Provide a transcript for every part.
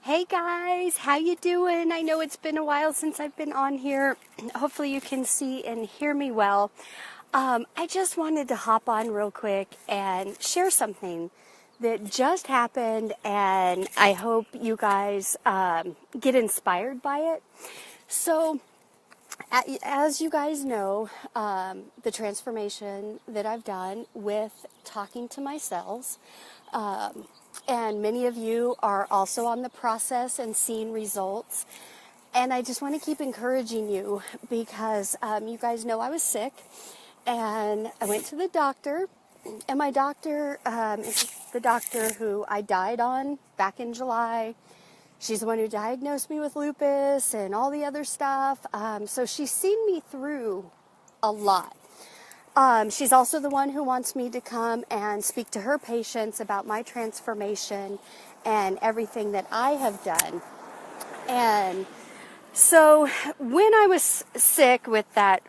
Hey guys, how you doing? I know it's been a while since I've been on here. Hopefully you can see and hear me well. I just wanted to hop on real quick and share something that just happened, and I hope you guys get inspired by it. So, as you guys know, the transformation that I've done with talking to my cells, and many of you are also on the process and seeing results. And I just want to keep encouraging you because you guys know I was sick, and I went to the doctor, and my doctor is the doctor who I died on back in July. She's the one who diagnosed me with lupus and all the other stuff. So she's seen me through a lot. She's also the one who wants me to come and speak to her patients about my transformation and everything that I have done. And so when I was sick with that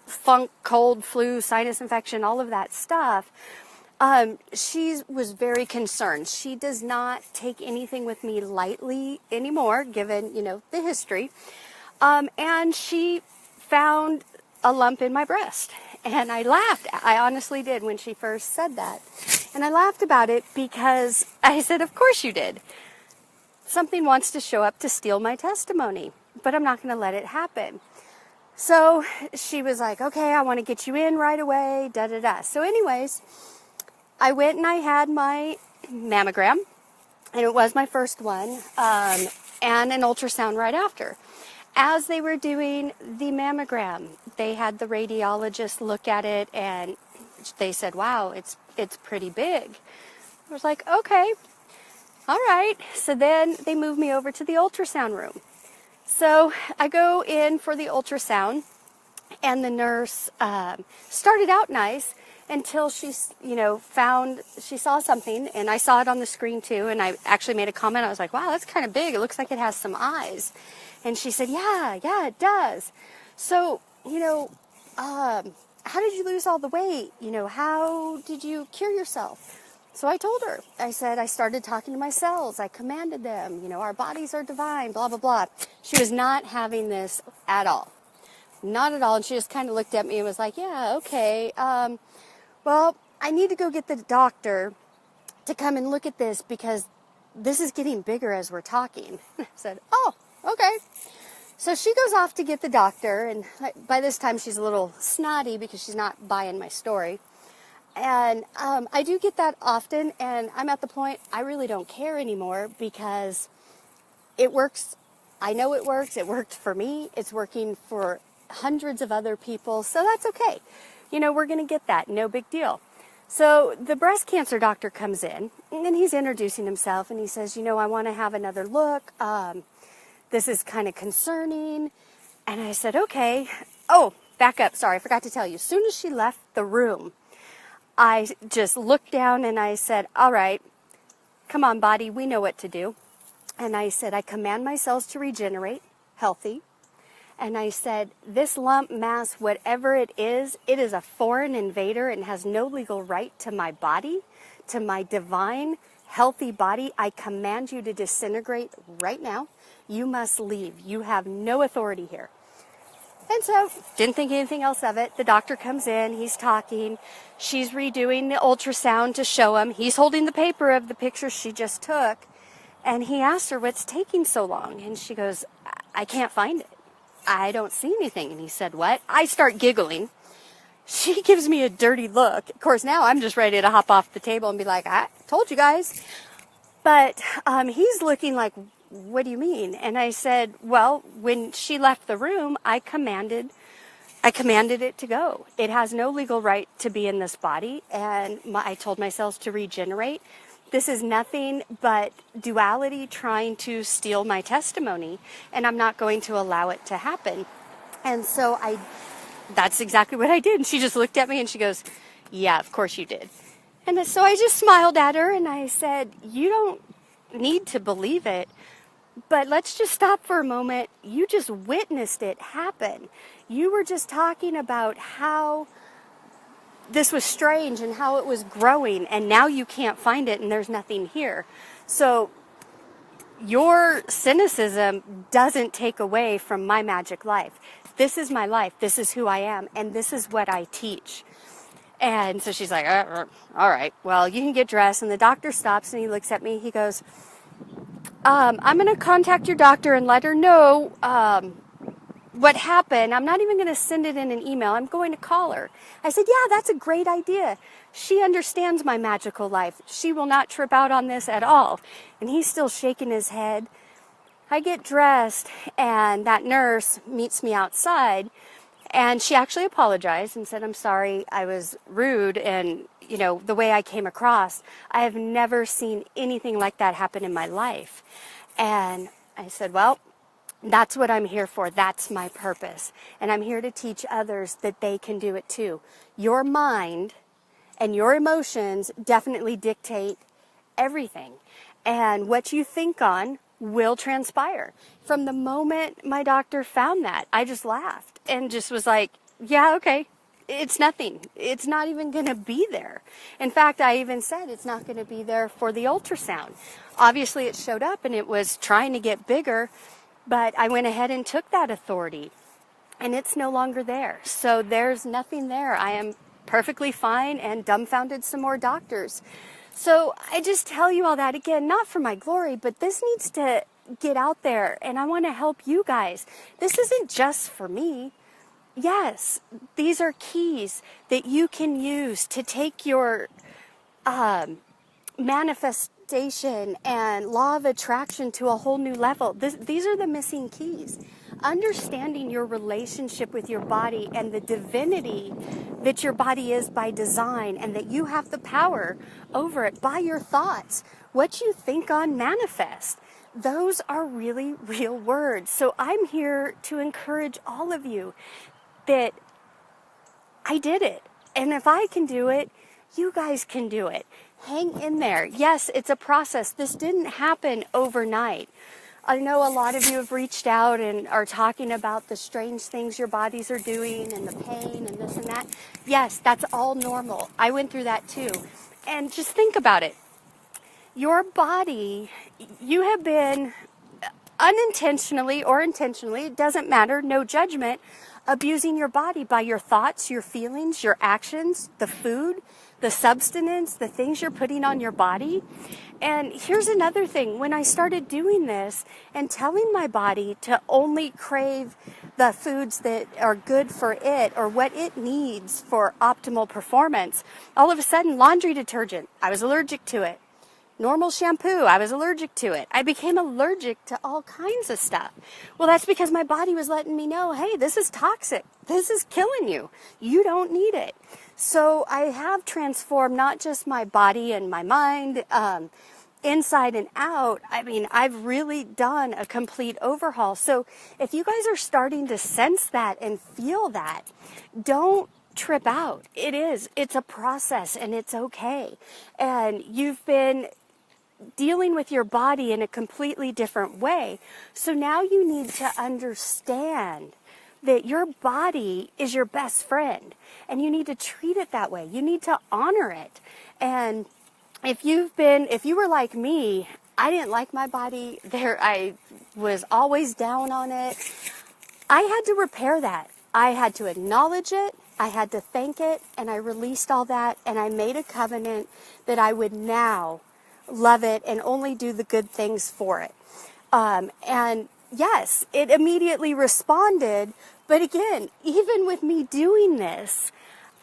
funk, cold, flu, sinus infection, all of that stuff, she was very concerned. She does not take anything with me lightly anymore, given, the history. And she found a lump in my breast. And I laughed. I honestly did when she first said that. And I laughed about it because I said, of course you did. Something wants to show up to steal my testimony, but I'm not going to let it happen. So she was like, okay, I want to get you in right away, da-da-da. So anyways, I went and I had my mammogram, and it was my first one, and an ultrasound right after. As they were doing the mammogram, they had the radiologist look at it, and they said, wow, it's pretty big. I was like, okay, all right. So then they moved me over to the ultrasound room. So I go in for the ultrasound, and the nurse started out nice until she saw something, and I saw it on the screen too, and I actually made a comment. I was like, wow, that's kind of big. It looks like it has some eyes. And she said, yeah, it does. So, how did you lose all the weight? How did you cure yourself? So I told her, I said, I started talking to my cells. I commanded them, our bodies are divine, blah, blah, blah. She was not having this at all. Not at all. And she just kind of looked at me and was like, yeah, okay. Well, I need to go get the doctor to come and look at this because this is getting bigger as we're talking. I said, oh, okay. So she goes off to get the doctor, and by this time she's a little snotty because she's not buying my story. And I do get that often, and I'm at the point I really don't care anymore because it works. I know it works. It worked for me. It's working for hundreds of other people, so that's okay. We're going to get that. No big deal. So the breast cancer doctor comes in, and he's introducing himself, and he says, I want to have another look. This is kind of concerning. And I said, okay. Oh, back up. Sorry, I forgot to tell you. As soon as she left the room, I just looked down and I said, all right, come on, body, we know what to do. And I said, I command my cells to regenerate, healthy. And I said, this lump, mass, whatever it is a foreign invader and has no legal right to my body, to my divine, healthy body. I command you to disintegrate right now. You must leave. You have no authority here. And so, didn't think anything else of it. The doctor comes in, he's talking. She's redoing the ultrasound to show him. He's holding the paper of the picture she just took. And he asked her, what's taking so long? And she goes, I can't find it. I don't see anything. And he said, what? I start giggling. She gives me a dirty look. Of course, now I'm just ready to hop off the table and be like, I told you guys. But he's looking like, what do you mean? And I said, well, when she left the room, I commanded it to go. It has no legal right to be in this body. And I told my cells to regenerate. This is nothing but duality trying to steal my testimony, and I'm not going to allow it to happen. And so that's exactly what I did. And she just looked at me and she goes, yeah, of course you did. And so I just smiled at her and I said, you don't need to believe it, but let's just stop for a moment. You just witnessed it happen. You were just talking about how this was strange and how it was growing, and now you can't find it and there's nothing here. So your cynicism doesn't take away from my magic life. This is my life. This is who I am. And this is what I teach. And so she's like, all right, well, you can get dressed. And the doctor stops and he looks at me. He goes, I'm going to contact your doctor and let her know what happened. I'm not even going to send it in an email. I'm going to call her. I said, yeah, that's a great idea. She understands my magical life. She will not trip out on this at all. And he's still shaking his head. I get dressed and that nurse meets me outside, and she actually apologized and said, I'm sorry, I was rude, and the way I came across, I have never seen anything like that happen in my life. And I said, well, that's what I'm here for. That's my purpose. And I'm here to teach others that they can do it too. Your mind and your emotions definitely dictate everything. And what you think on will transpire. From the moment my doctor found that, I just laughed and just was like, yeah, okay. It's nothing. It's not even going to be there. In fact, I even said it's not going to be there for the ultrasound. Obviously, it showed up and it was trying to get bigger, but I went ahead and took that authority, and it's no longer there. So there's nothing there. I am perfectly fine and dumbfounded some more doctors. So I just tell you all that, again, not for my glory, but this needs to get out there, and I want to help you guys. This isn't just for me. Yes, these are keys that you can use to take your manifestation and law of attraction to a whole new level. These are the missing keys. Understanding your relationship with your body and the divinity that your body is by design, and that you have the power over it by your thoughts. What you think on manifest. Those are really real words. So I'm here to encourage all of you that I did it. And if I can do it, you guys can do it. Hang in there. Yes, it's a process. This didn't happen overnight. I know a lot of you have reached out and are talking about the strange things your bodies are doing and the pain and this and that. Yes, that's all normal. I went through that too. And just think about it. Your body, you have been unintentionally or intentionally, it doesn't matter, no judgment, abusing your body by your thoughts, your feelings, your actions, the food, the substance, the things you're putting on your body. And here's another thing. When I started doing this and telling my body to only crave the foods that are good for it or what it needs for optimal performance, all of a sudden laundry detergent, I was allergic to it. Normal shampoo, I was allergic to it. I became allergic to all kinds of stuff. Well, that's because my body was letting me know, hey, this is toxic. This is killing you. You don't need it. So I have transformed not just my body and my mind, inside and out. I mean, I've really done a complete overhaul. So if you guys are starting to sense that and feel that, don't trip out. It's a process, and it's okay. And you've been dealing with your body in a completely different way. So now you need to understand that your body is your best friend, and you need to treat it that way. You need to honor it. And if you were like me, I didn't like my body. I was always down on it. I had to repair that. I had to acknowledge it. I had to thank it, and I released all that, and I made a covenant that I would now love it and only do the good things for it. And yes, it immediately responded. But again, even with me doing this,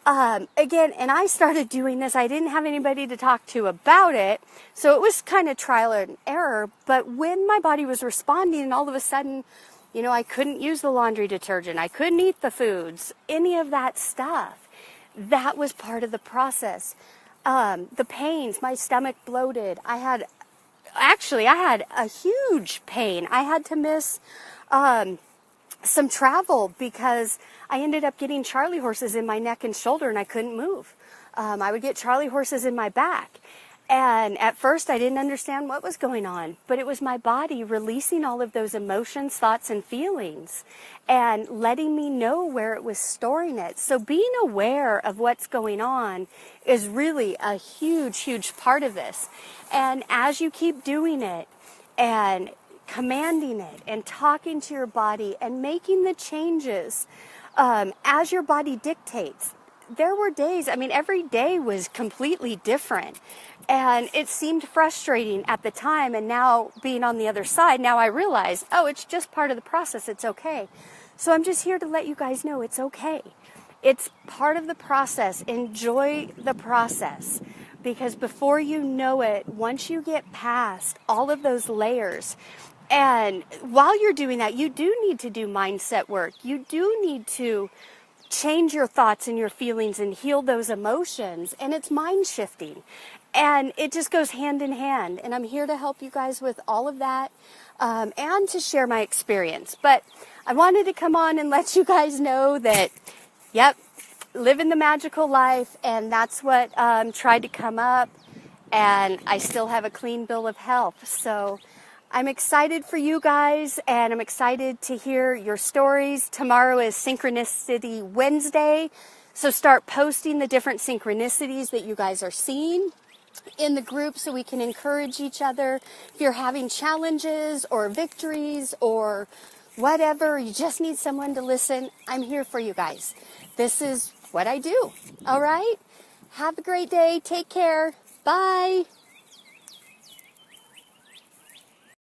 and I started doing this, I didn't have anybody to talk to about it. So it was kind of trial and error. But when my body was responding, and all of a sudden, I couldn't use the laundry detergent, I couldn't eat the foods, any of that stuff, that was part of the process. The pains, my stomach bloated. I had a huge pain. I had to miss some travel because I ended up getting Charlie horses in my neck and shoulder, and I couldn't move. I would get Charlie horses in my back. And at first I didn't understand what was going on, but it was my body releasing all of those emotions, thoughts, and feelings and letting me know where it was storing it. So being aware of what's going on is really a huge, huge part of this. And as you keep doing it and commanding it and talking to your body and making the changes as your body dictates. There were days, I mean, every day was completely different, and it seemed frustrating at the time. And now, being on the other side, now I realize, oh, it's just part of the process. It's okay. So I'm just here to let you guys know it's okay. It's part of the process. Enjoy the process, because before you know it, once you get past all of those layers, and while you're doing that, you do need to do mindset work. You do need to change your thoughts and your feelings and heal those emotions. And it's mind shifting. And it just goes hand in hand. And I'm here to help you guys with all of that, and to share my experience. But I wanted to come on and let you guys know that, yep, living the magical life. And that's what tried to come up. And I still have a clean bill of health. So I'm excited for you guys, and I'm excited to hear your stories. Tomorrow is Synchronicity Wednesday, so start posting the different synchronicities that you guys are seeing in the group so we can encourage each other. If you're having challenges or victories or whatever, you just need someone to listen, I'm here for you guys. This is what I do. All right? Have a great day. Take care. Bye.